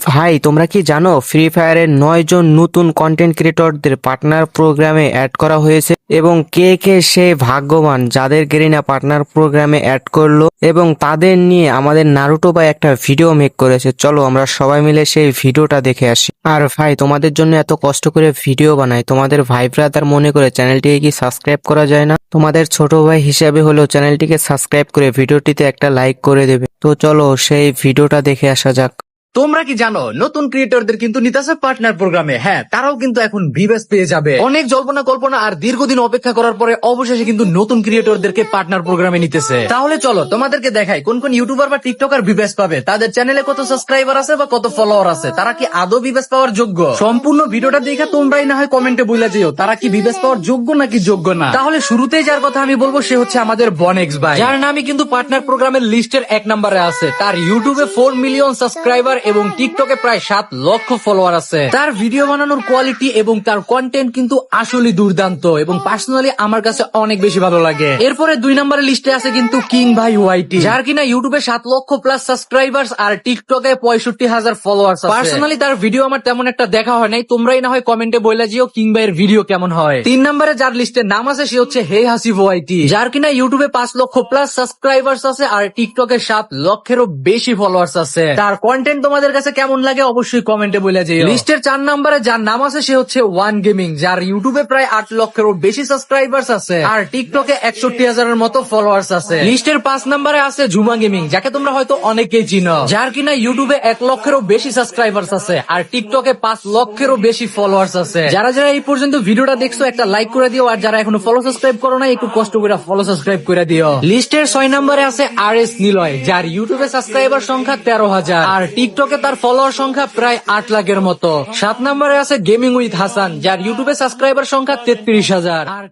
ভাই তোমরা কি জানো ফ্রি ফায়ারের 9 জন নতুন কন্টেন্ট ক্রিয়েটরদের পার্টনার প্রোগ্রামে অ্যাড করা হয়েছে এবং কে কে সেই ভাগ্যবান যাদের গেরিনা পার্টনার প্রোগ্রামে অ্যাড করলো এবং তাদের নিয়ে আমাদের নারুটো ভাই একটা ভিডিও মেক করেছে। চলো আমরা সবাই মিলে সেই ভিডিওটা দেখে আসি। আর ভাই তোমাদের জন্য এত কষ্ট করে ভিডিও বানাই, তোমাদের ভাই ব্রাদার মনে করে চ্যানেলটিকে কি সাবস্ক্রাইব করা যায় না? তোমাদের ছোট ভাই হিসেবে হলেও চ্যানেলটিকে সাবস্ক্রাইব করে ভিডিওটিতে একটা লাইক করে দেবে। তো চলো সেই ভিডিওটা দেখে আসা যাক। তোমরা কি জানো নতুন ক্রিয়েটরদের কিন্তু নিতেছে পার্টনার প্রোগ্রামে? হ্যাঁ, তারাও কিন্তু এখন ভিউয়ার্স পেয়ে যাবে। অনেক জল্পনা কল্পনা আর দীর্ঘদিন অপেক্ষা করার পরে অবশেষে কিন্তু নতুন ক্রিয়েটরদেরকে পার্টনার প্রোগ্রামে নিতেছে। তাহলে চলো তোমাদেরকে দেখাই কোন কোন ইউটিউবার বা টিকটকার ভিউয়ার্স পাবে, তাদের চ্যানেলে কত সাবস্ক্রাইবার আছে বা কত ফলোয়ার আছে, তারা কি আদৌ ভিউয়ার্স পাওয়ার যোগ্য। সম্পূর্ণ ভিডিওটা দেখে তোমরাই না হয় কমেন্টে বলে যেও তারা কি ভিউয়ার্স পাওয়ার যোগ্য নাকি যোগ্য না। তাহলে শুরুতেই যার কথা আমি বলবো সে হচ্ছে আমাদের বনেক্স ভাই, যার নামই কিন্তু পার্টনার প্রোগ্রামের লিস্টের 1 নম্বরে আছে। তার ইউটিউবে 4 মিলিয়ন সাবস্ক্রাইবার এবং টিকটকে প্রায় 7 লক্ষ ফলোয়ার আছে। তার ভিডিও বানানোর কোয়ালিটি এবং তার কন্টেন্ট কিন্তু আসলে দুর্দান্ত এবং পার্সোনালি আমার কাছে অনেক বেশি ভালো লাগে। এরপরে 2 নম্বরের লিস্টে আছে কিন্তু কিং ভাই ওয়াইটি, যার কিনা ইউটিউবে 7 লক্ষ প্লাস সাবস্ক্রাইবার্স আর টিকটকে 65,000 ফলোয়ার্স আছে। পার্সোনালি তার ভিডিও আমার তেমন একটা দেখা হয় নাই, তোমরাই না হয় কমেন্টে বলে যেও কিং ভাইয়ের ভিডিও কেমন হয়। 3 নম্বরে যার লিস্টে নাম আছে সে হচ্ছে হে হাসিব ওয়াইটি, যার কিনা ইউটিউবে 5 লক্ষ প্লাস সাবস্ক্রাইবার্স আছে আর টিকটকে 7 লক্ষেরও বেশি ফলোয়ার্স আছে। তার কন্টেন্ট তোমাদের কাছে কেমন লাগে অবশ্যই কমেন্টে বলে যেও। লিস্টের 4 নম্বরে যার নাম আছে সে হচ্ছে ওয়ান গেমিং, যার ইউটিউবে প্রায় 8 লক্ষেরও বেশি সাবস্ক্রাইবার্স আছে আর টিকটকে 61,000 মতো ফলোয়ার্স আছে। লিস্টের 5 নম্বরে আছে ঝুমা গেমিং, যাকে তোমরা হয়তো অনেকেই চিনো, যার কিনা ইউটিউবে 1 লক্ষেরও বেশি সাবস্ক্রাইবার্স আছে আর টিকটকে 5 লক্ষেরও বেশি ফলোয়ার্স আছে। যারা যারা এই পর্যন্ত ভিডিওটা দেখছো একটা লাইক করে দিও, আর যারা এখনো ফলো সাবস্ক্রাইব করো না একটু কষ্ট করে ফলো সাবস্ক্রাইব করে দিও। লিস্টের 6 নম্বরে আছে আর এস নিলয়, যার ইউটিউবে সাবস্ক্রাইবার সংখ্যা 13,000 আর টিকটকে তার ফলোয়ার সংখ্যা প্রায় 8 লাখের মতো। 7 নম্বরে আছে গেমিং উইথ হাসান, যার ইউটিউবে সাবস্ক্রাইবার সংখ্যা 33,000 আর